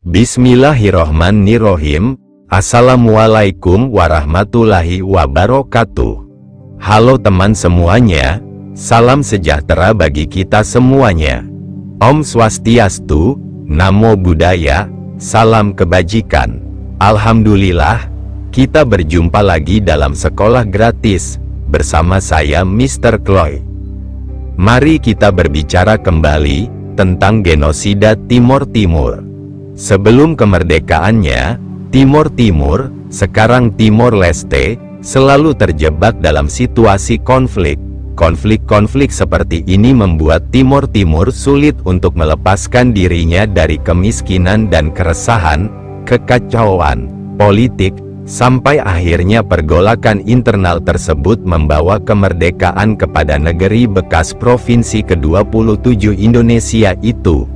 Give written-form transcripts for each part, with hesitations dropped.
Bismillahirrohmanirrohim. Assalamualaikum warahmatullahi wabarakatuh. Halo teman semuanya, salam sejahtera bagi kita semuanya. Om Swastiastu, Namo Buddhaya, salam kebajikan. Alhamdulillah, kita berjumpa lagi dalam sekolah gratis, bersama saya Mr. Chloe. Mari kita berbicara kembali tentang genosida Timor Timur. Sebelum kemerdekaannya, Timor Timur, sekarang Timor Leste, selalu terjebak dalam situasi konflik. Konflik-konflik seperti ini membuat Timor Timur sulit untuk melepaskan dirinya dari kemiskinan dan keresahan, kekacauan politik, sampai akhirnya pergolakan internal tersebut membawa kemerdekaan kepada negeri bekas provinsi ke-27 Indonesia itu.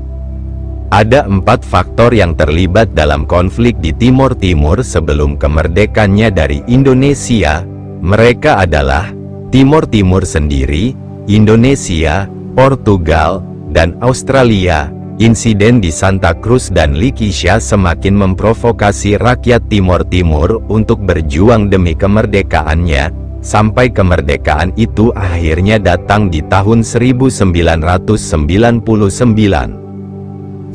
Ada 4 faktor yang terlibat dalam konflik di Timor Timur sebelum kemerdekaannya dari Indonesia. Mereka adalah Timor Timur sendiri, Indonesia, Portugal, dan Australia. Insiden di Santa Cruz dan Leticia semakin memprovokasi rakyat Timor Timur untuk berjuang demi kemerdekaannya, sampai kemerdekaan itu akhirnya datang di tahun 1999.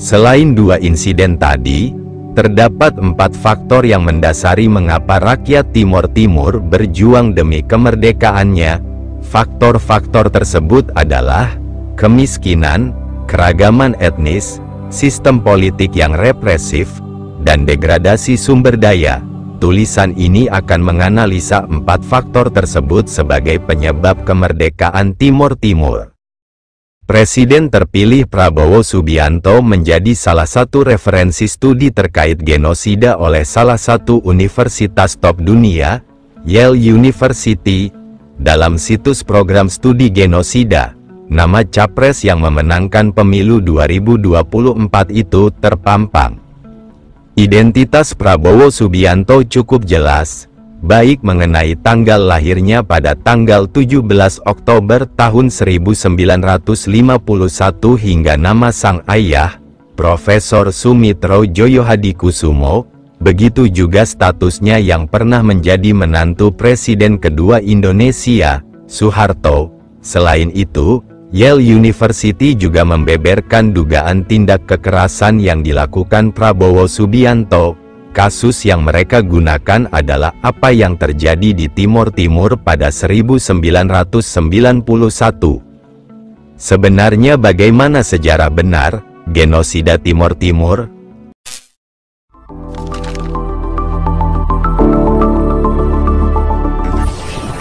Selain 2 insiden tadi, terdapat 4 faktor yang mendasari mengapa rakyat Timor Timur berjuang demi kemerdekaannya. Faktor-faktor tersebut adalah kemiskinan, keragaman etnis, sistem politik yang represif, dan degradasi sumber daya. Tulisan ini akan menganalisa 4 faktor tersebut sebagai penyebab kemerdekaan Timor Timur. Presiden terpilih Prabowo Subianto menjadi salah satu referensi studi terkait genosida oleh salah satu universitas top dunia, Yale University. Dalam situs program studi genosida, nama capres yang memenangkan pemilu 2024 itu terpampang. Identitas Prabowo Subianto cukup jelas, baik mengenai tanggal lahirnya pada tanggal 17 Oktober tahun 1951 hingga nama sang ayah, Profesor Sumitro Joyohadikusumo, begitu juga statusnya yang pernah menjadi menantu Presiden kedua Indonesia, Soeharto. Selain itu, Yale University juga membeberkan dugaan tindak kekerasan yang dilakukan Prabowo Subianto. Kasus yang mereka gunakan adalah apa yang terjadi di Timor Timur pada 1991. Sebenarnya bagaimana sejarah benar genosida Timor Timur?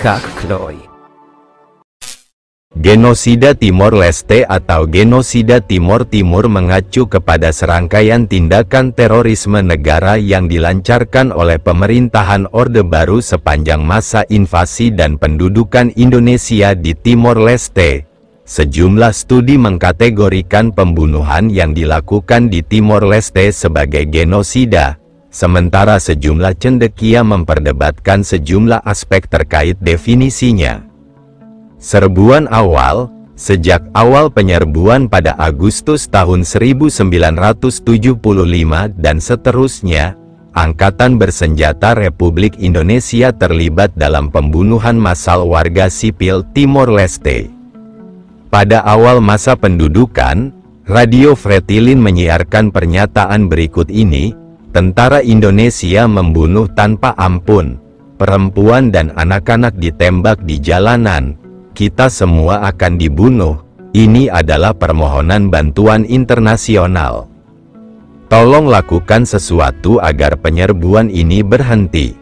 Kak Chloe. Genosida Timor Leste atau genosida Timor Timur mengacu kepada serangkaian tindakan terorisme negara yang dilancarkan oleh pemerintahan Orde Baru sepanjang masa invasi dan pendudukan Indonesia di Timor Leste. Sejumlah studi mengkategorikan pembunuhan yang dilakukan di Timor Leste sebagai genosida, sementara sejumlah cendekia memperdebatkan sejumlah aspek terkait definisinya. Serbuan awal, sejak awal penyerbuan pada Agustus tahun 1975 dan seterusnya, Angkatan Bersenjata Republik Indonesia terlibat dalam pembunuhan massal warga sipil Timor Leste. Pada awal masa pendudukan, Radio Fretilin menyiarkan pernyataan berikut ini, tentara Indonesia membunuh tanpa ampun, perempuan dan anak-anak ditembak di jalanan. Kita semua akan dibunuh. Ini adalah permohonan bantuan internasional. Tolong lakukan sesuatu agar penyerbuan ini berhenti.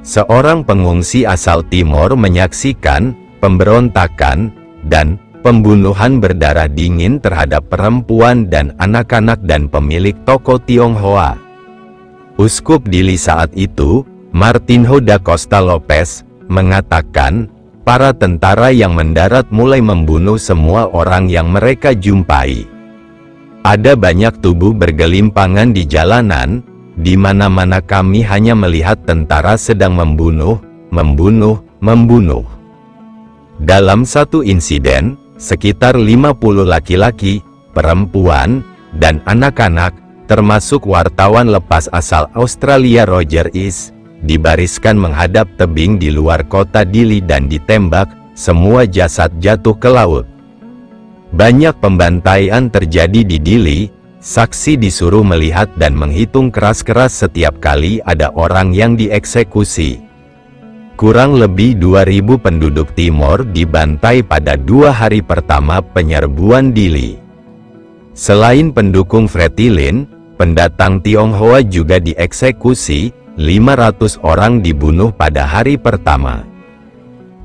Seorang pengungsi asal Timor menyaksikan pemberontakan dan pembunuhan berdarah dingin terhadap perempuan dan anak-anak dan pemilik toko Tionghoa. Uskup Dili saat itu, Martinho da Costa Lopez, mengatakan, para tentara yang mendarat mulai membunuh semua orang yang mereka jumpai. Ada banyak tubuh bergelimpangan di jalanan, di mana-mana kami hanya melihat tentara sedang membunuh. Dalam satu insiden, sekitar 50 laki-laki, perempuan, dan anak-anak termasuk wartawan lepas asal Australia Roger East, dibariskan menghadap tebing di luar kota Dili dan ditembak. Semua jasad jatuh ke laut. Banyak pembantaian terjadi di Dili. Saksi disuruh melihat dan menghitung keras-keras setiap kali ada orang yang dieksekusi. Kurang lebih 2.000 penduduk Timor dibantai pada 2 hari pertama penyerbuan Dili. Selain pendukung Fretilin, pendatang Tionghoa juga dieksekusi. 500 orang dibunuh pada hari pertama.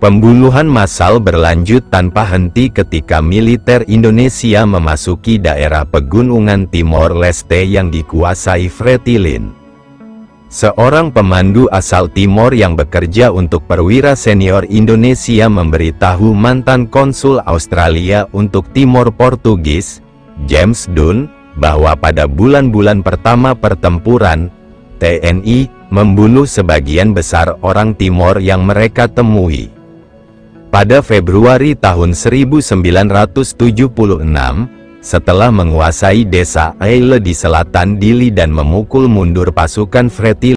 Pembunuhan massal berlanjut tanpa henti ketika militer Indonesia memasuki daerah pegunungan Timor Leste yang dikuasai Fretilin. Seorang pemandu asal Timor yang bekerja untuk perwira senior Indonesia memberitahu mantan konsul Australia untuk Timor Portugis, James Dunn, bahwa pada bulan-bulan pertama pertempuran, TNI membunuh sebagian besar orang Timor yang mereka temui. Pada Februari tahun 1976, setelah menguasai desa Aile di selatan Dili dan memukul mundur pasukan Fretilin.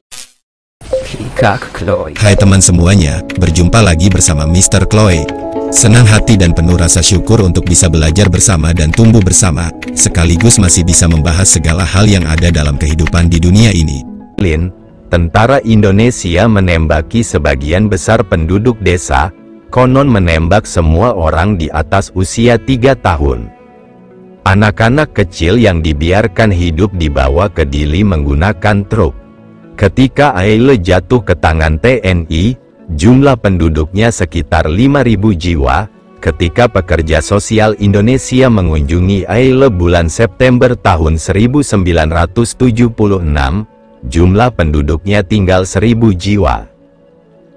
Hai teman semuanya, berjumpa lagi bersama Mr. Chloe. Senang hati dan penuh rasa syukur untuk bisa belajar bersama dan tumbuh bersama, sekaligus masih bisa membahas segala hal yang ada dalam kehidupan di dunia ini. Tentara Indonesia menembaki sebagian besar penduduk desa. Konon menembak semua orang di atas usia 3 tahun. Anak-anak kecil yang dibiarkan hidup dibawa ke Dili menggunakan truk. Ketika Aile jatuh ke tangan TNI, jumlah penduduknya sekitar 5.000 jiwa. Ketika pekerja sosial Indonesia mengunjungi Aile bulan September tahun 1976, jumlah penduduknya tinggal 1.000 jiwa.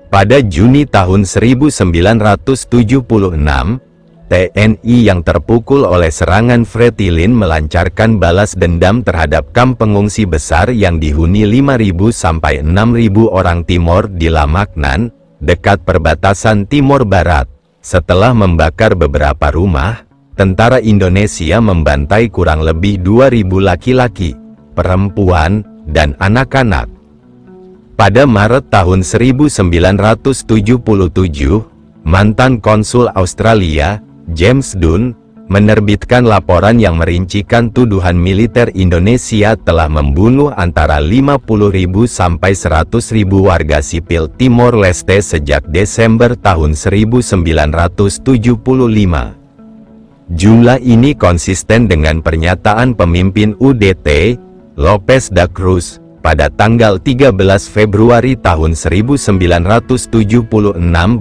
Pada Juni tahun 1976, TNI yang terpukul oleh serangan Fretilin melancarkan balas dendam terhadap kamp pengungsi besar yang dihuni 5.000 sampai 6.000 orang Timor di Lamaknan, dekat perbatasan Timor Barat. Setelah membakar beberapa rumah, tentara Indonesia membantai kurang lebih 2.000 laki-laki, perempuan, dan anak-anak. Pada Maret tahun 1977, mantan konsul Australia, James Dunn, menerbitkan laporan yang merincikan tuduhan militer Indonesia telah membunuh antara 50.000 sampai 100.000 warga sipil Timor Leste sejak Desember tahun 1975. Jumlah ini konsisten dengan pernyataan pemimpin UDT, Lopez da Cruz, pada tanggal 13 Februari tahun 1976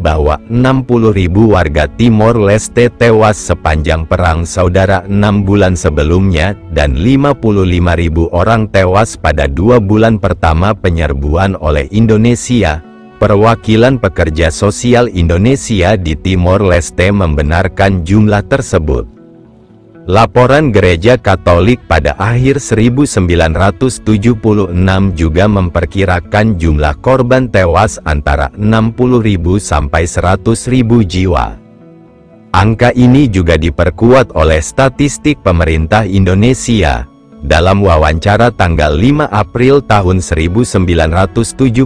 bahwa 60.000 warga Timor Leste tewas sepanjang Perang Saudara 6 bulan sebelumnya dan 55.000 orang tewas pada 2 bulan pertama penyerbuan oleh Indonesia. Perwakilan pekerja sosial Indonesia di Timor Leste membenarkan jumlah tersebut. Laporan Gereja Katolik pada akhir 1976 juga memperkirakan jumlah korban tewas antara 60.000 sampai 100.000 jiwa. Angka ini juga diperkuat oleh statistik pemerintah Indonesia. Dalam wawancara tanggal 5 April tahun 1977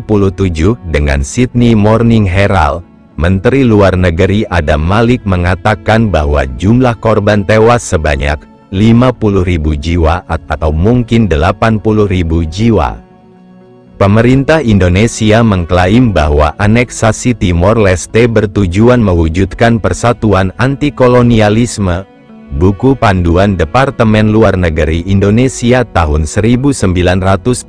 dengan Sydney Morning Herald, Menteri Luar Negeri Adam Malik mengatakan bahwa jumlah korban tewas sebanyak 50.000 jiwa atau mungkin 80.000 jiwa. Pemerintah Indonesia mengklaim bahwa aneksasi Timor Leste bertujuan mewujudkan persatuan anti-kolonialisme. Buku panduan Departemen Luar Negeri Indonesia tahun 1977,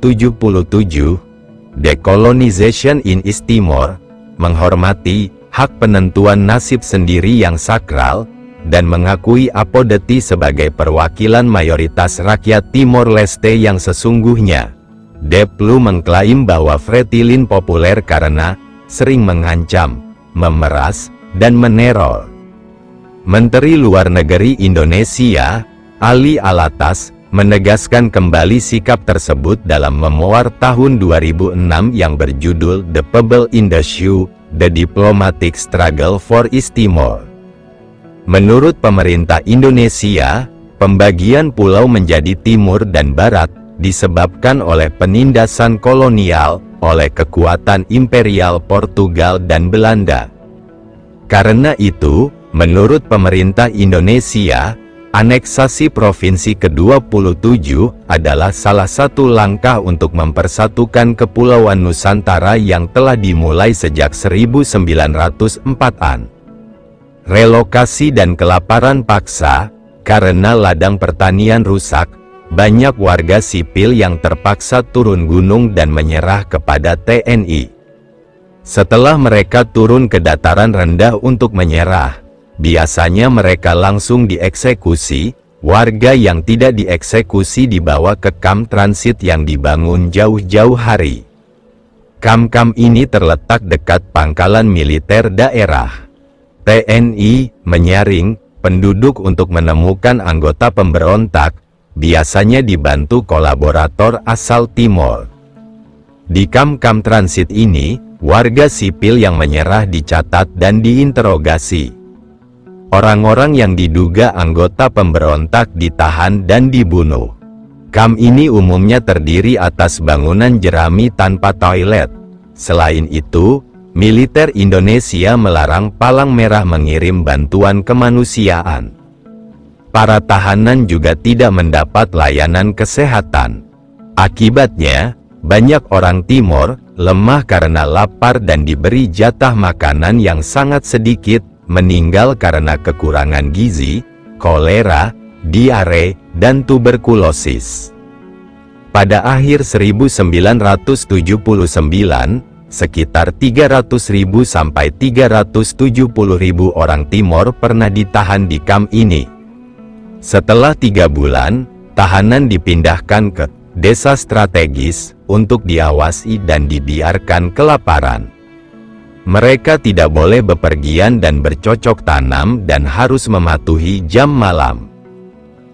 Decolonization in East Timor, menghormati hak penentuan nasib sendiri yang sakral, dan mengakui Apodeti sebagai perwakilan mayoritas rakyat Timor Leste yang sesungguhnya. Deplu mengklaim bahwa Fretilin populer karena sering mengancam, memeras, dan meneror. Menteri Luar Negeri Indonesia, Ali Alatas, menegaskan kembali sikap tersebut dalam memoir tahun 2006 yang berjudul The Pebble in the Shoe, The Diplomatic Struggle for East Timor. Menurut pemerintah Indonesia, pembagian pulau menjadi timur dan barat, disebabkan oleh penindasan kolonial oleh kekuatan imperial Portugal dan Belanda. Karena itu, menurut pemerintah Indonesia, aneksasi provinsi ke-27 adalah salah satu langkah untuk mempersatukan Kepulauan Nusantara yang telah dimulai sejak 1904-an. Relokasi dan kelaparan paksa, karena ladang pertanian rusak, banyak warga sipil yang terpaksa turun gunung dan menyerah kepada TNI. Setelah mereka turun ke dataran rendah untuk menyerah, biasanya mereka langsung dieksekusi. Warga yang tidak dieksekusi dibawa ke kamp transit yang dibangun jauh-jauh hari. Kamp-kamp ini terletak dekat pangkalan militer daerah. TNI menyaring penduduk untuk menemukan anggota pemberontak, biasanya dibantu kolaborator asal Timor. Di kamp-kamp transit ini, warga sipil yang menyerah dicatat dan diinterogasi. Orang-orang yang diduga anggota pemberontak ditahan dan dibunuh. Kamp ini umumnya terdiri atas bangunan jerami tanpa toilet. Selain itu, militer Indonesia melarang Palang Merah mengirim bantuan kemanusiaan. Para tahanan juga tidak mendapat layanan kesehatan. Akibatnya, banyak orang Timor lemah karena lapar dan diberi jatah makanan yang sangat sedikit, meninggal karena kekurangan gizi, kolera, diare, dan tuberkulosis. Pada akhir 1979, sekitar 300.000 sampai 370.000 orang Timor pernah ditahan di kamp ini. Setelah 3 bulan, tahanan dipindahkan ke desa strategis untuk diawasi dan dibiarkan kelaparan. Mereka tidak boleh bepergian dan bercocok tanam dan harus mematuhi jam malam.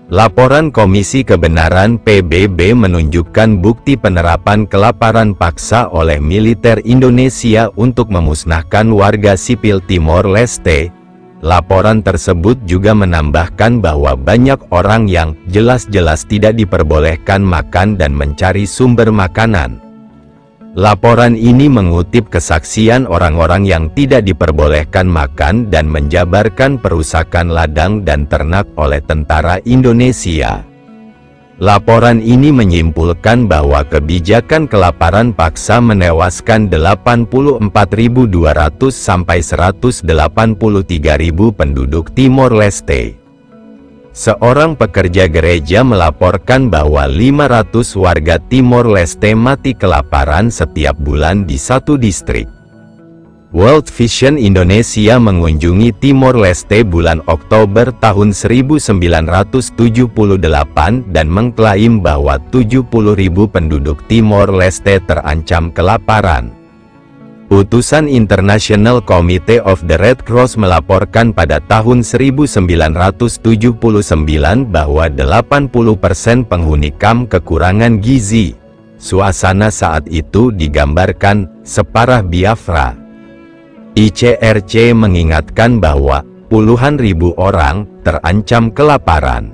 Laporan Komisi Kebenaran PBB menunjukkan bukti penerapan kelaparan paksa oleh militer Indonesia untuk memusnahkan warga sipil Timor Leste. Laporan tersebut juga menambahkan bahwa banyak orang yang jelas-jelas tidak diperbolehkan makan dan mencari sumber makanan. Laporan ini mengutip kesaksian orang-orang yang tidak diperbolehkan makan dan menjabarkan perusakan ladang dan ternak oleh tentara Indonesia. Laporan ini menyimpulkan bahwa kebijakan kelaparan paksa menewaskan 84.200 sampai 183.000 penduduk Timor Leste. Seorang pekerja gereja melaporkan bahwa 500 warga Timor Leste mati kelaparan setiap bulan di satu distrik. World Vision Indonesia mengunjungi Timor Leste bulan Oktober tahun 1978 dan mengklaim bahwa 70.000 penduduk Timor Leste terancam kelaparan. Utusan International Committee of the Red Cross melaporkan pada tahun 1979 bahwa 80% penghuni kamp kekurangan gizi. Suasana saat itu digambarkan separah Biafra. ICRC mengingatkan bahwa puluhan ribu orang terancam kelaparan.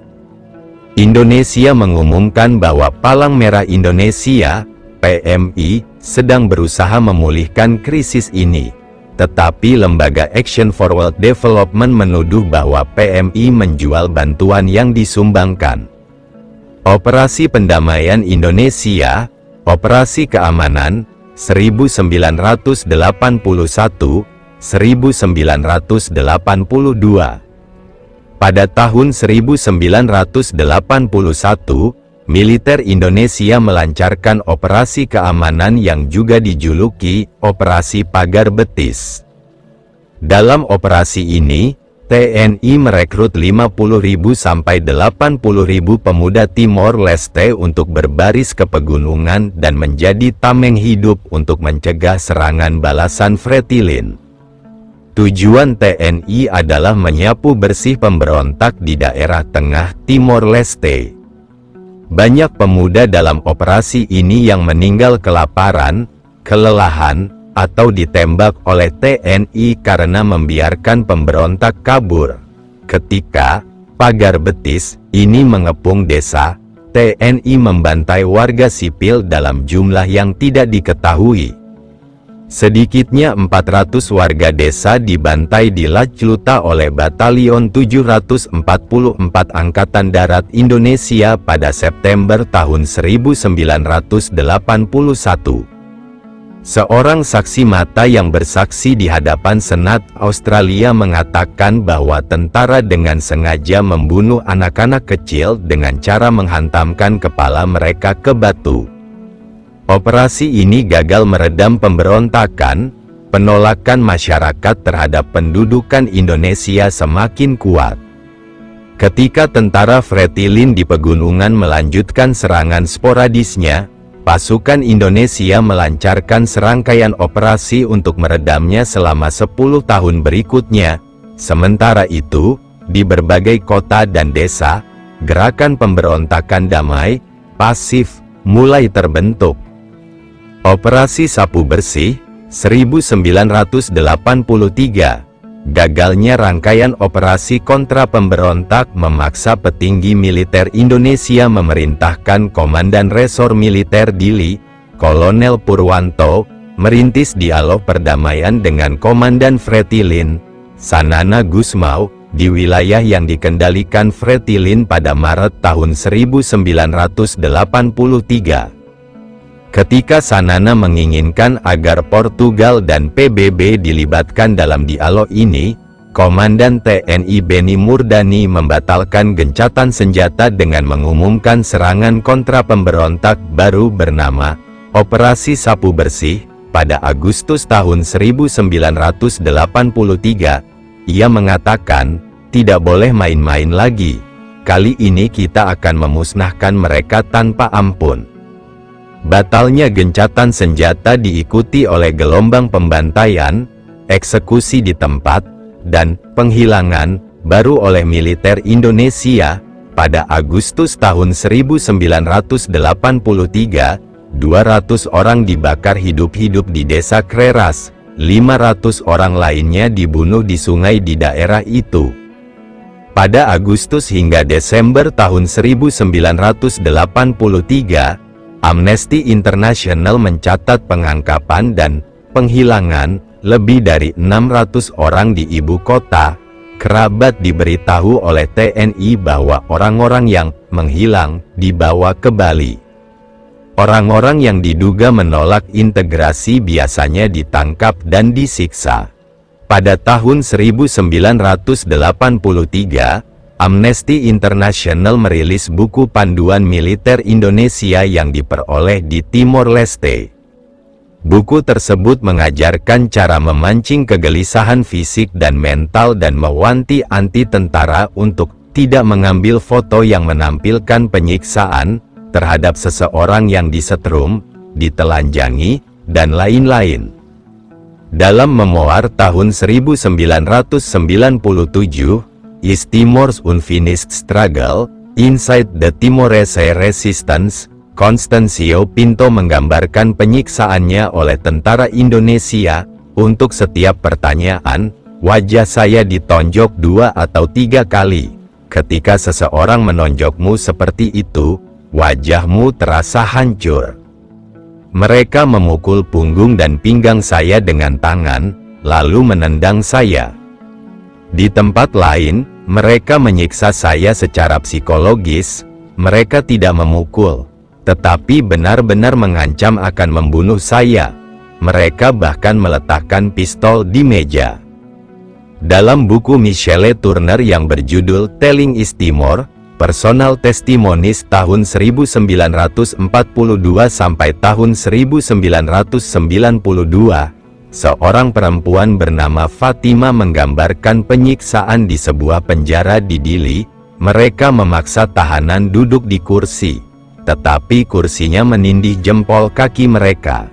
Indonesia mengumumkan bahwa Palang Merah Indonesia, PMI, sedang berusaha memulihkan krisis ini. Tetapi Lembaga Action for World Development menuduh bahwa PMI menjual bantuan yang disumbangkan. Operasi Pendamaian Indonesia, Operasi Keamanan, 1981, 1982. Pada tahun 1981, militer Indonesia melancarkan operasi keamanan yang juga dijuluki Operasi Pagar Betis. Dalam operasi ini, TNI merekrut 50.000 sampai 80.000 pemuda Timor Leste untuk berbaris ke pegunungan dan menjadi tameng hidup untuk mencegah serangan balasan Fretilin. Tujuan TNI adalah menyapu bersih pemberontak di daerah tengah Timor Leste. Banyak pemuda dalam operasi ini yang meninggal kelaparan, kelelahan, atau ditembak oleh TNI karena membiarkan pemberontak kabur. Ketika Pagar Betis ini mengepung desa, TNI membantai warga sipil dalam jumlah yang tidak diketahui. Sedikitnya 400 warga desa dibantai di Lacluta oleh Batalion 744 Angkatan Darat Indonesia pada September tahun 1981. Seorang saksi mata yang bersaksi di hadapan Senat Australia mengatakan bahwa tentara dengan sengaja membunuh anak-anak kecil dengan cara menghantamkan kepala mereka ke batu. Operasi ini gagal meredam pemberontakan. Penolakan masyarakat terhadap pendudukan Indonesia semakin kuat. Ketika tentara Fretilin di pegunungan melanjutkan serangan sporadisnya, pasukan Indonesia melancarkan serangkaian operasi untuk meredamnya selama 10 tahun berikutnya. Sementara itu, di berbagai kota dan desa, gerakan pemberontakan damai, pasif, mulai terbentuk. Operasi Sapu Bersih, 1983. Gagalnya rangkaian operasi kontra pemberontak memaksa petinggi militer Indonesia memerintahkan Komandan Resor Militer Dili, Kolonel Purwanto, merintis dialog perdamaian dengan Komandan Fretilin, Sanana Gusmao, di wilayah yang dikendalikan Fretilin pada Maret tahun 1983. Ketika Sanana menginginkan agar Portugal dan PBB dilibatkan dalam dialog ini, Komandan TNI Beni Murdani membatalkan gencatan senjata dengan mengumumkan serangan kontra pemberontak baru bernama Operasi Sapu Bersih. Pada Agustus tahun 1983, ia mengatakan, "Tidak boleh main-main lagi. Kali ini kita akan memusnahkan mereka tanpa ampun." Batalnya gencatan senjata diikuti oleh gelombang pembantaian, eksekusi di tempat, dan penghilangan baru oleh militer Indonesia. Pada Agustus tahun 1983, 200 orang dibakar hidup-hidup di desa Kreras, 500 orang lainnya dibunuh di sungai di daerah itu. Pada Agustus hingga Desember tahun 1983, Amnesty International mencatat pengangkapan dan penghilangan lebih dari 600 orang di ibu kota. Kerabat diberitahu oleh TNI bahwa orang-orang yang menghilang dibawa ke Bali. Orang-orang yang diduga menolak integrasi biasanya ditangkap dan disiksa. Pada tahun 1983, Amnesty International merilis buku panduan militer Indonesia yang diperoleh di Timor Leste. Buku tersebut mengajarkan cara memancing kegelisahan fisik dan mental dan mewanti-anti tentara untuk tidak mengambil foto yang menampilkan penyiksaan terhadap seseorang yang disetrum, ditelanjangi, dan lain-lain. Dalam memoir tahun 1997, East Timor's Unfinished Struggle, Inside the Timorese Resistance, Constancio Pinto menggambarkan penyiksaannya oleh tentara Indonesia. Untuk setiap pertanyaan, wajah saya ditonjok 2 atau 3 kali. Ketika seseorang menonjokmu seperti itu, wajahmu terasa hancur. Mereka memukul punggung dan pinggang saya dengan tangan, lalu menendang saya. Di tempat lain, mereka menyiksa saya secara psikologis. Mereka tidak memukul, tetapi benar-benar mengancam akan membunuh saya. Mereka bahkan meletakkan pistol di meja. Dalam buku Michele Turner yang berjudul Telling East Timor, Personal Testimonies tahun 1942 sampai tahun 1992, seorang perempuan bernama Fatima menggambarkan penyiksaan di sebuah penjara di Dili. Mereka memaksa tahanan duduk di kursi, tetapi kursinya menindih jempol kaki mereka.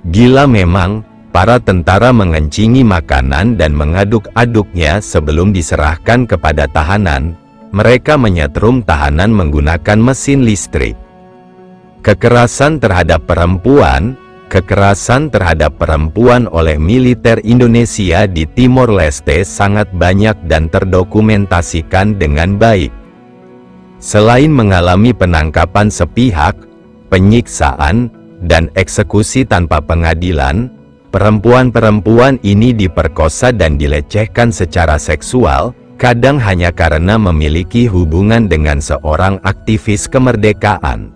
Gila memang, para tentara mengencingi makanan dan mengaduk-aduknya sebelum diserahkan kepada tahanan. Mereka menyetrum tahanan menggunakan mesin listrik. Kekerasan terhadap perempuan oleh militer Indonesia di Timor Leste sangat banyak dan terdokumentasikan dengan baik. Selain mengalami penangkapan sepihak, penyiksaan, dan eksekusi tanpa pengadilan, perempuan-perempuan ini diperkosa dan dilecehkan secara seksual, kadang hanya karena memiliki hubungan dengan seorang aktivis kemerdekaan.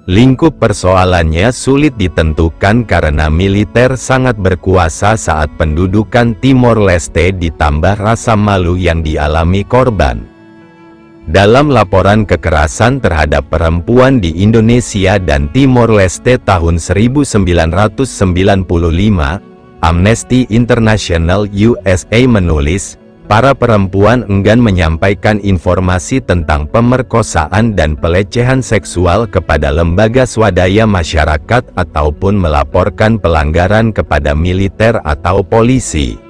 Lingkup persoalannya sulit ditentukan karena militer sangat berkuasa saat pendudukan Timor Leste ditambah rasa malu yang dialami korban. Dalam laporan kekerasan terhadap perempuan di Indonesia dan Timor Leste tahun 1995, Amnesty International USA menulis, para perempuan enggan menyampaikan informasi tentang pemerkosaan dan pelecehan seksual kepada lembaga swadaya masyarakat ataupun melaporkan pelanggaran kepada militer atau polisi.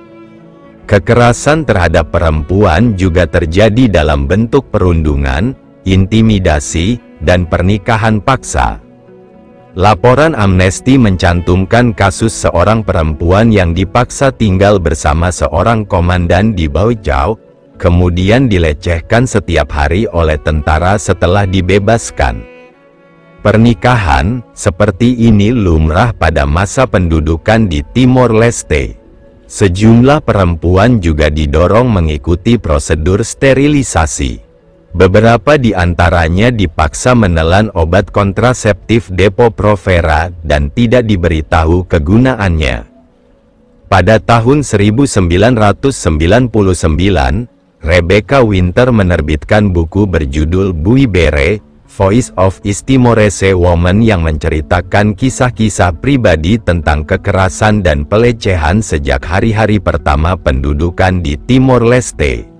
Kekerasan terhadap perempuan juga terjadi dalam bentuk perundungan, intimidasi, dan pernikahan paksa. Laporan Amnesty mencantumkan kasus seorang perempuan yang dipaksa tinggal bersama seorang komandan di Baojau, kemudian dilecehkan setiap hari oleh tentara setelah dibebaskan. Pernikahan seperti ini lumrah pada masa pendudukan di Timor Leste. Sejumlah perempuan juga didorong mengikuti prosedur sterilisasi. Beberapa di antaranya dipaksa menelan obat kontraseptif Depo-Provera dan tidak diberitahu kegunaannya. Pada tahun 1999, Rebecca Winter menerbitkan buku berjudul Bui Bere, Voice of East Timorese Woman yang menceritakan kisah-kisah pribadi tentang kekerasan dan pelecehan sejak hari-hari pertama pendudukan di Timor Leste.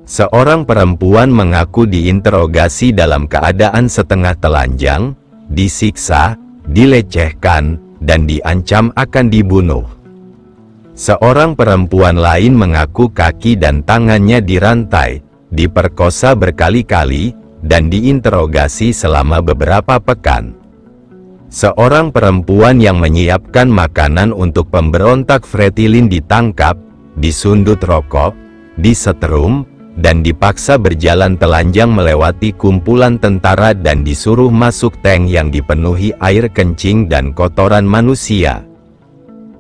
Seorang perempuan mengaku diinterogasi dalam keadaan setengah telanjang, disiksa, dilecehkan, dan diancam akan dibunuh. Seorang perempuan lain mengaku kaki dan tangannya dirantai, diperkosa berkali-kali, dan diinterogasi selama beberapa pekan. Seorang perempuan yang menyiapkan makanan untuk pemberontak Fretilin ditangkap, disundut rokok, disetrum, dan dipaksa berjalan telanjang melewati kumpulan tentara dan disuruh masuk tank yang dipenuhi air kencing dan kotoran manusia.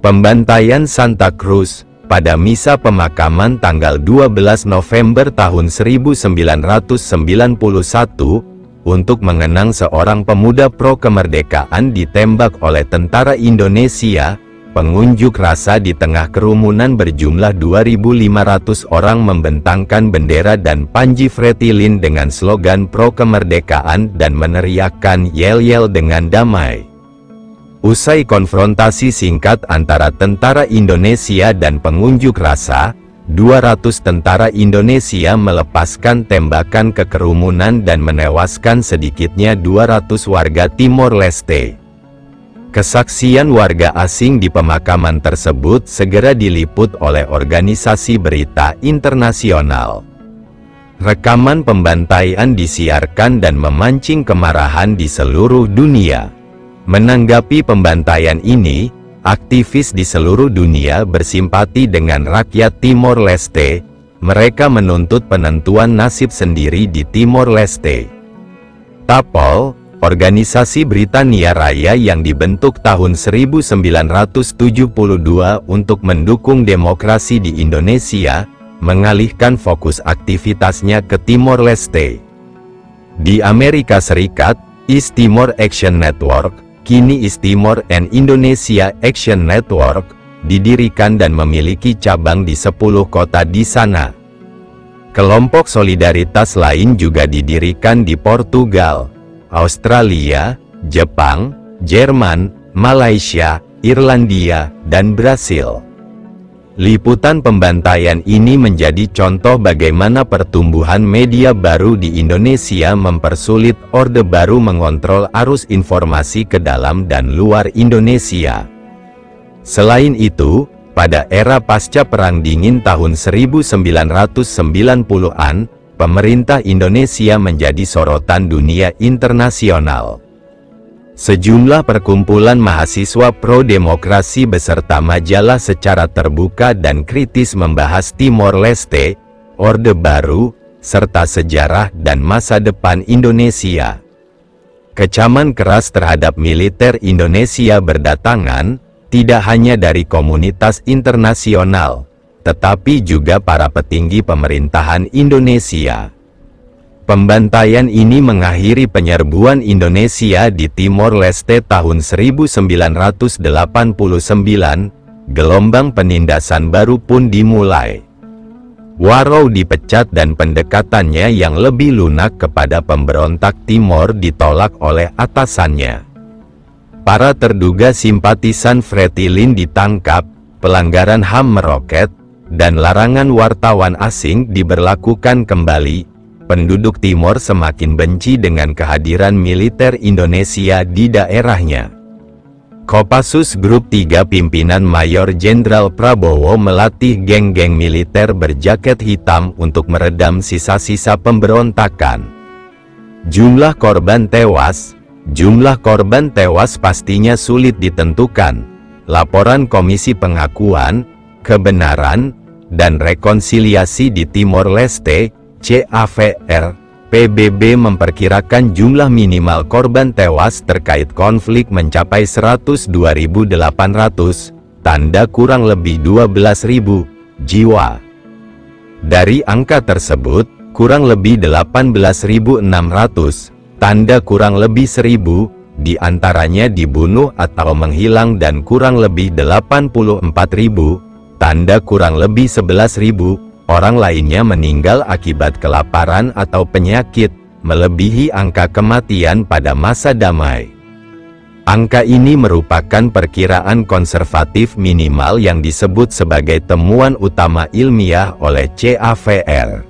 Pembantaian Santa Cruz pada misa pemakaman tanggal 12 November tahun 1991, untuk mengenang seorang pemuda pro-kemerdekaan ditembak oleh tentara Indonesia, pengunjuk rasa di tengah kerumunan berjumlah 2.500 orang membentangkan bendera dan panji Fretilin dengan slogan pro-kemerdekaan dan meneriakkan yel-yel dengan damai. Usai konfrontasi singkat antara tentara Indonesia dan pengunjuk rasa, 200 tentara Indonesia melepaskan tembakan ke kerumunan dan menewaskan sedikitnya 200 warga Timor Leste. Kesaksian warga asing di pemakaman tersebut segera diliput oleh organisasi berita internasional. Rekaman pembantaian disiarkan dan memancing kemarahan di seluruh dunia. Menanggapi pembantaian ini, aktivis di seluruh dunia bersimpati dengan rakyat Timor Leste. Mereka menuntut penentuan nasib sendiri di Timor Leste. TAPOL, organisasi Britania Raya yang dibentuk tahun 1972 untuk mendukung demokrasi di Indonesia, mengalihkan fokus aktivitasnya ke Timor Leste. Di Amerika Serikat, East Timor Action Network, kini East Timor and Indonesia Action Network, didirikan dan memiliki cabang di 10 kota di sana. Kelompok solidaritas lain juga didirikan di Portugal, Australia, Jepang, Jerman, Malaysia, Irlandia, dan Brasil. Liputan pembantaian ini menjadi contoh bagaimana pertumbuhan media baru di Indonesia mempersulit Orde Baru mengontrol arus informasi ke dalam dan luar Indonesia. Selain itu, pada era pasca Perang Dingin tahun 1990-an, pemerintah Indonesia menjadi sorotan dunia internasional. Sejumlah perkumpulan mahasiswa pro-demokrasi beserta majalah secara terbuka dan kritis membahas Timor Leste, Orde Baru, serta sejarah dan masa depan Indonesia. Kecaman keras terhadap militer Indonesia berdatangan, tidak hanya dari komunitas internasional, tetapi juga para petinggi pemerintahan Indonesia. Pembantaian ini mengakhiri penyerbuan Indonesia di Timor Leste tahun 1989, gelombang penindasan baru pun dimulai. Warau dipecat dan pendekatannya yang lebih lunak kepada pemberontak Timor ditolak oleh atasannya. Para terduga simpatisan Fretilin ditangkap, pelanggaran HAM meroket, dan larangan wartawan asing diberlakukan kembali. Penduduk Timor semakin benci dengan kehadiran militer Indonesia di daerahnya. Kopassus Grup 3 pimpinan Mayor Jenderal Prabowo melatih geng-geng militer berjaket hitam untuk meredam sisa-sisa pemberontakan. Jumlah korban tewas pastinya sulit ditentukan. Laporan Komisi Pengakuan, Kebenaran, dan Rekonsiliasi di Timor Leste, CAVR, PBB memperkirakan jumlah minimal korban tewas terkait konflik mencapai 102.800, tanda kurang lebih 12.000 jiwa. Dari angka tersebut, kurang lebih 18.600, tanda kurang lebih 1.000, diantaranya dibunuh atau menghilang dan kurang lebih 84.000, tanda kurang lebih 11.000, orang lainnya meninggal akibat kelaparan atau penyakit, melebihi angka kematian pada masa damai. Angka ini merupakan perkiraan konservatif minimal yang disebut sebagai temuan utama ilmiah oleh CAVR.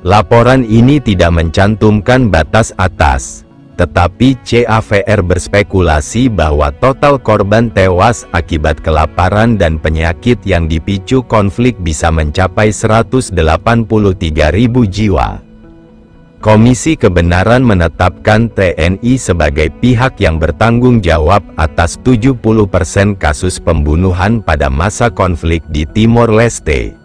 Laporan ini tidak mencantumkan batas atas, tetapi CAVR berspekulasi bahwa total korban tewas akibat kelaparan dan penyakit yang dipicu konflik bisa mencapai 183.000 jiwa. Komisi Kebenaran menetapkan TNI sebagai pihak yang bertanggung jawab atas 70% kasus pembunuhan pada masa konflik di Timor Leste.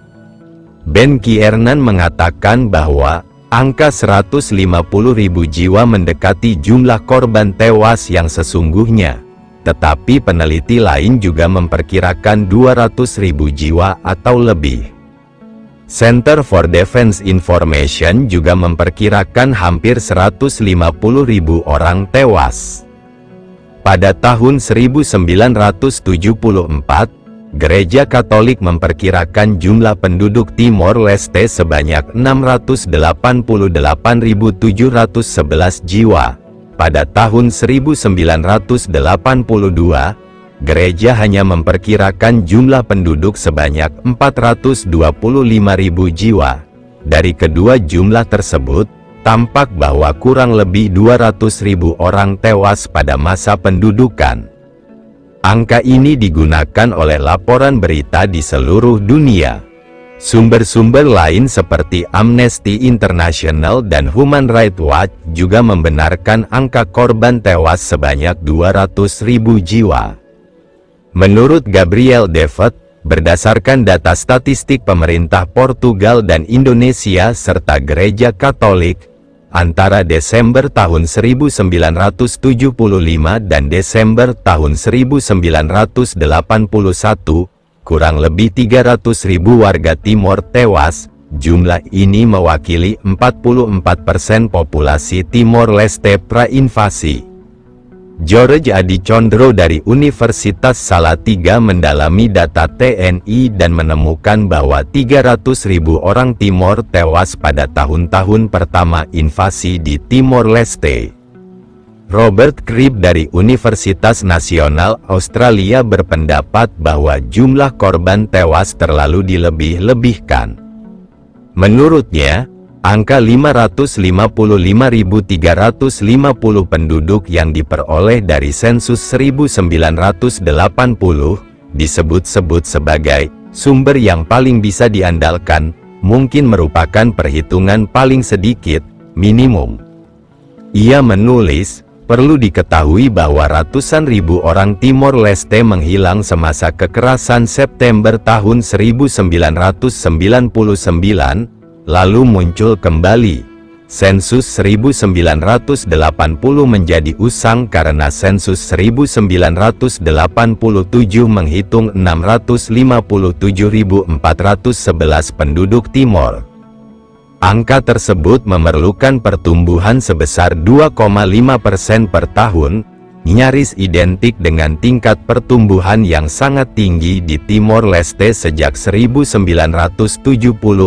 Ben Kiernan mengatakan bahwa angka 150.000 jiwa mendekati jumlah korban tewas yang sesungguhnya, tetapi peneliti lain juga memperkirakan 200.000 jiwa atau lebih. Center for Defense Information juga memperkirakan hampir 150.000 orang tewas. Pada tahun 1974, Gereja Katolik memperkirakan jumlah penduduk Timor Leste sebanyak 688.711 jiwa. Pada tahun 1982, gereja hanya memperkirakan jumlah penduduk sebanyak 425.000 jiwa. Dari kedua jumlah tersebut, tampak bahwa kurang lebih 200.000 orang tewas pada masa pendudukan. Angka ini digunakan oleh laporan berita di seluruh dunia. Sumber-sumber lain seperti Amnesty International dan Human Rights Watch juga membenarkan angka korban tewas sebanyak 200.000 jiwa. Menurut Gabriel David, berdasarkan data statistik pemerintah Portugal dan Indonesia serta Gereja Katolik, antara Desember tahun 1975 dan Desember tahun 1981, kurang lebih 300.000 warga Timor tewas. Jumlah ini mewakili 44% populasi Timor Leste pra-invasi. George Adi Condro dari Universitas Salatiga mendalami data TNI dan menemukan bahwa 300.000 orang Timor tewas pada tahun-tahun pertama invasi di Timor Leste. Robert Cribb dari Universitas Nasional Australia berpendapat bahwa jumlah korban tewas terlalu dilebih-lebihkan. Menurutnya, angka 555.350 penduduk yang diperoleh dari sensus 1980 disebut-sebut sebagai sumber yang paling bisa diandalkan, mungkin merupakan perhitungan paling sedikit, minimum. Ia menulis, perlu diketahui bahwa ratusan ribu orang Timor Leste menghilang semasa kekerasan September tahun 1999, lalu muncul kembali. Sensus 1980 menjadi usang karena sensus 1987 menghitung 657.411 penduduk Timor. Angka tersebut memerlukan pertumbuhan sebesar 2,5% per tahun, nyaris identik dengan tingkat pertumbuhan yang sangat tinggi di Timor Leste sejak 1970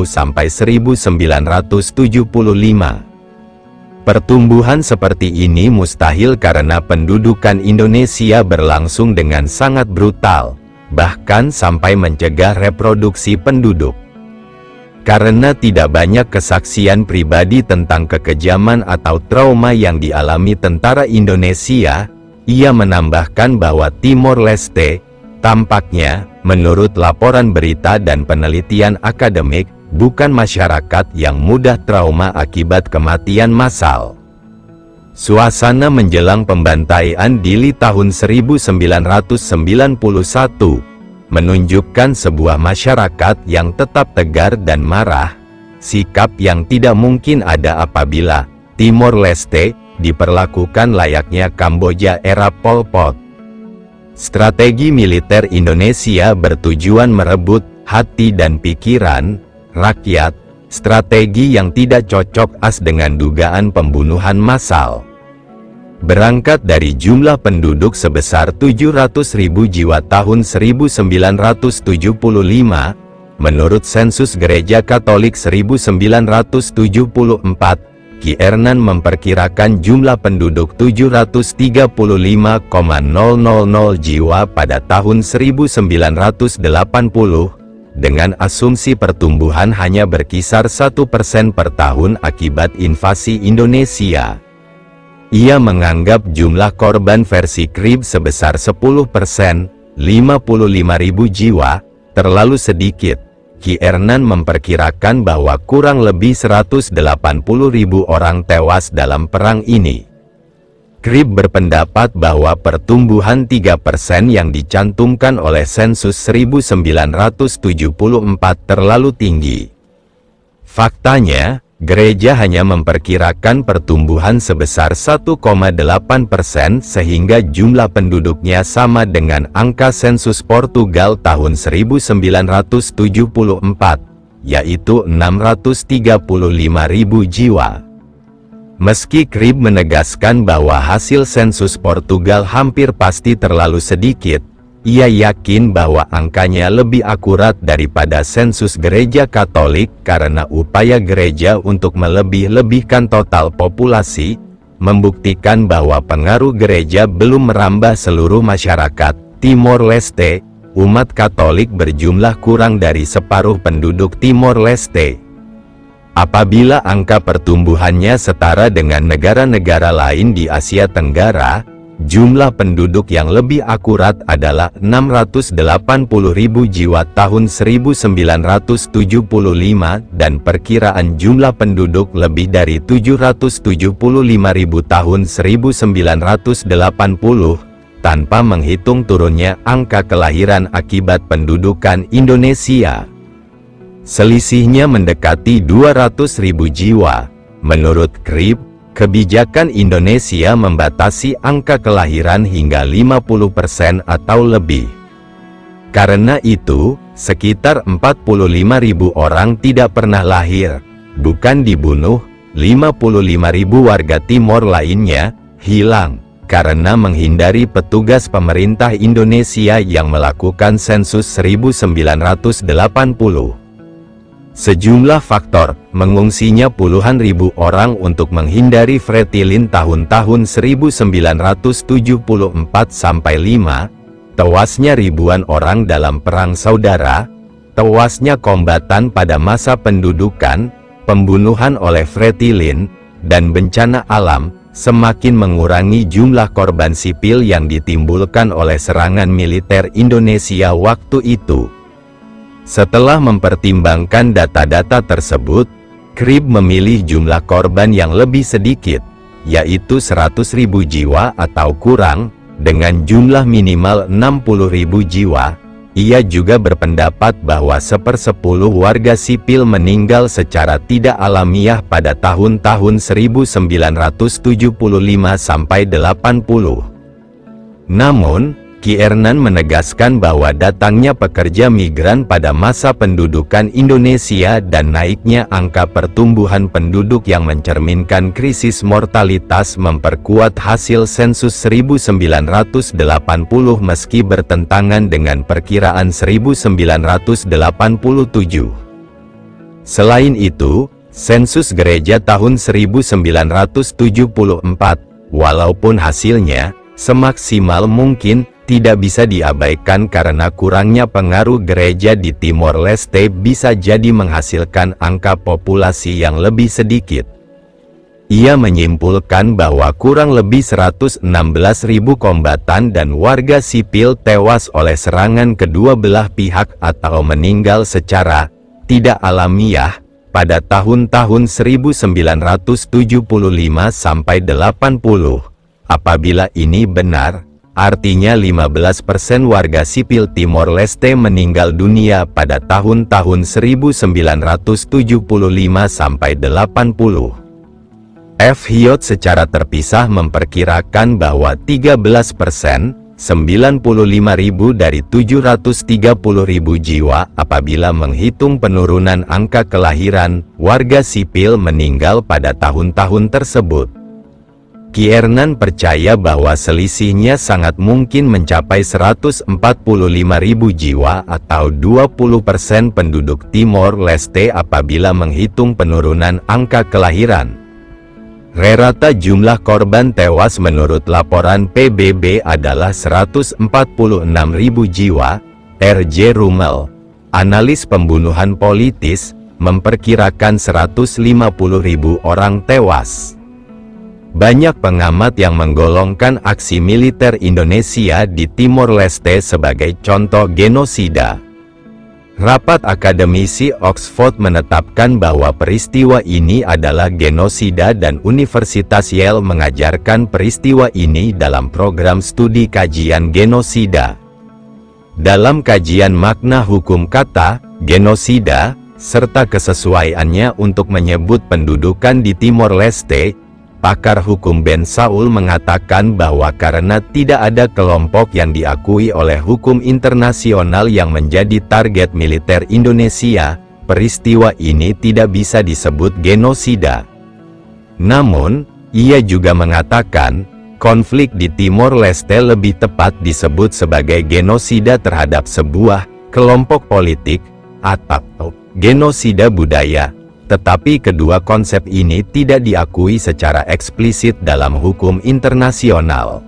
sampai 1975. Pertumbuhan seperti ini mustahil karena pendudukan Indonesia berlangsung dengan sangat brutal, bahkan sampai mencegah reproduksi penduduk. Karena tidak banyak kesaksian pribadi tentang kekejaman atau trauma yang dialami tentara Indonesia, ia menambahkan bahwa Timor Leste, tampaknya, menurut laporan berita dan penelitian akademik, bukan masyarakat yang mudah trauma akibat kematian massal. Suasana menjelang pembantaian Dili tahun 1991 menunjukkan sebuah masyarakat yang tetap tegar dan marah, sikap yang tidak mungkin ada apabila Timor Leste diperlakukan layaknya Kamboja era Pol Pot. Strategi militer Indonesia bertujuan merebut hati dan pikiran rakyat, strategi yang tidak cocok as dengan dugaan pembunuhan massal. Berangkat dari jumlah penduduk sebesar 700.000 jiwa tahun 1975, menurut sensus Gereja Katolik 1974, Ki Ernan memperkirakan jumlah penduduk 735,000 jiwa pada tahun 1980, dengan asumsi pertumbuhan hanya berkisar 1% per tahun akibat invasi Indonesia. Ia menganggap jumlah korban versi KRIB sebesar 10%, 55.000 jiwa, terlalu sedikit. Ki Ernan memperkirakan bahwa kurang lebih 180.000 orang tewas dalam perang ini. KRIB berpendapat bahwa pertumbuhan 3% yang dicantumkan oleh sensus 1974 terlalu tinggi. Faktanya, gereja hanya memperkirakan pertumbuhan sebesar 1,8% sehingga jumlah penduduknya sama dengan angka sensus Portugal tahun 1974, yaitu 635.000 jiwa. Meski KRIB menegaskan bahwa hasil sensus Portugal hampir pasti terlalu sedikit, ia yakin bahwa angkanya lebih akurat daripada sensus Gereja Katolik karena upaya gereja untuk melebih-lebihkan total populasi, membuktikan bahwa pengaruh gereja belum merambah seluruh masyarakat. Timor Leste, umat Katolik berjumlah kurang dari separuh penduduk Timor Leste. Apabila angka pertumbuhannya setara dengan negara-negara lain di Asia Tenggara, jumlah penduduk yang lebih akurat adalah 680.000 jiwa tahun 1975 dan perkiraan jumlah penduduk lebih dari 775.000 tahun 1980, tanpa menghitung turunnya angka kelahiran akibat pendudukan Indonesia. Selisihnya mendekati 200.000 jiwa. Menurut KRIB, kebijakan Indonesia membatasi angka kelahiran hingga 50% atau lebih. Karena itu, sekitar 45.000 orang tidak pernah lahir, bukan dibunuh. 55.000 warga Timor lainnya hilang karena menghindari petugas pemerintah Indonesia yang melakukan sensus 1980. Sejumlah faktor mengungsinya puluhan ribu orang untuk menghindari Fretilin tahun-tahun 1974 sampai 5, tewasnya ribuan orang dalam perang saudara, tewasnya kombatan pada masa pendudukan, pembunuhan oleh Fretilin, dan bencana alam, semakin mengurangi jumlah korban sipil yang ditimbulkan oleh serangan militer Indonesia waktu itu. Setelah mempertimbangkan data-data tersebut, KRIB memilih jumlah korban yang lebih sedikit, yaitu 100.000 jiwa atau kurang, dengan jumlah minimal 60.000 jiwa, Ia juga berpendapat bahwa 1/10 warga sipil meninggal secara tidak alamiah pada tahun-tahun 1975 sampai 80. Namun, Kiernan menegaskan bahwa datangnya pekerja migran pada masa pendudukan Indonesia dan naiknya angka pertumbuhan penduduk yang mencerminkan krisis mortalitas memperkuat hasil sensus 1980 meski bertentangan dengan perkiraan 1987. Selain itu, sensus gereja tahun 1974, walaupun hasilnya semaksimal mungkin, tidak bisa diabaikan karena kurangnya pengaruh gereja di Timor Leste bisa jadi menghasilkan angka populasi yang lebih sedikit. Ia menyimpulkan bahwa kurang lebih 116.000 kombatan dan warga sipil tewas oleh serangan kedua belah pihak atau meninggal secara tidak alamiah pada tahun-tahun 1975 sampai 80. Apabila ini benar, artinya 15% warga sipil Timor Leste meninggal dunia pada tahun-tahun 1975 sampai 80. F. Hyot secara terpisah memperkirakan bahwa 13%, 95.000 dari 730.000 jiwa apabila menghitung penurunan angka kelahiran, warga sipil meninggal pada tahun-tahun tersebut. Kiernan percaya bahwa selisihnya sangat mungkin mencapai 145.000 jiwa atau 20% penduduk Timor Leste apabila menghitung penurunan angka kelahiran. Rata jumlah korban tewas menurut laporan PBB adalah 146.000 jiwa. R.J. Rummel, analis pembunuhan politis, memperkirakan 150.000 orang tewas. Banyak pengamat yang menggolongkan aksi militer Indonesia di Timor Leste sebagai contoh genosida. Rapat akademisi Oxford menetapkan bahwa peristiwa ini adalah genosida dan Universitas Yale mengajarkan peristiwa ini dalam program studi kajian genosida. Dalam kajian makna hukum kata genosida, serta kesesuaiannya untuk menyebut pendudukan di Timor Leste, pakar hukum Ben Saul mengatakan bahwa karena tidak ada kelompok yang diakui oleh hukum internasional yang menjadi target militer Indonesia, peristiwa ini tidak bisa disebut genosida. Namun, ia juga mengatakan, konflik di Timor Leste lebih tepat disebut sebagai genosida terhadap sebuah kelompok politik, atau genosida budaya. Tetapi kedua konsep ini tidak diakui secara eksplisit dalam hukum internasional.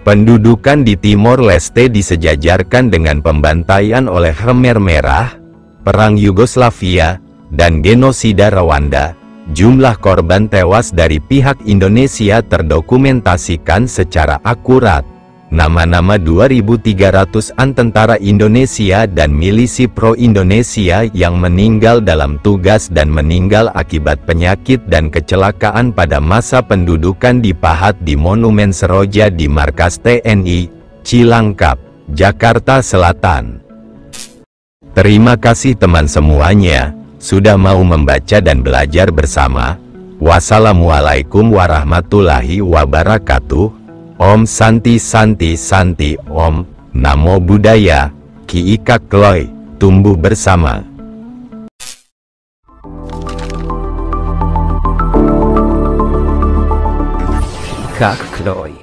Pendudukan di Timor Leste disejajarkan dengan pembantaian oleh Khmer Merah, Perang Yugoslavia, dan genosida Rwanda. Jumlah korban tewas dari pihak Indonesia terdokumentasikan secara akurat. Nama-nama 2.300-an tentara Indonesia dan milisi pro-Indonesia yang meninggal dalam tugas dan meninggal akibat penyakit dan kecelakaan pada masa pendudukan dipahat di Monumen Seroja di Markas TNI, Cilangkap, Jakarta Selatan. Terima kasih teman semuanya, sudah mau membaca dan belajar bersama. Wassalamualaikum warahmatullahi wabarakatuh. Om Santi Santi Santi Om, Namo Buddhaya, Ki Ika Kloy, tumbuh bersama. Ika Kloy.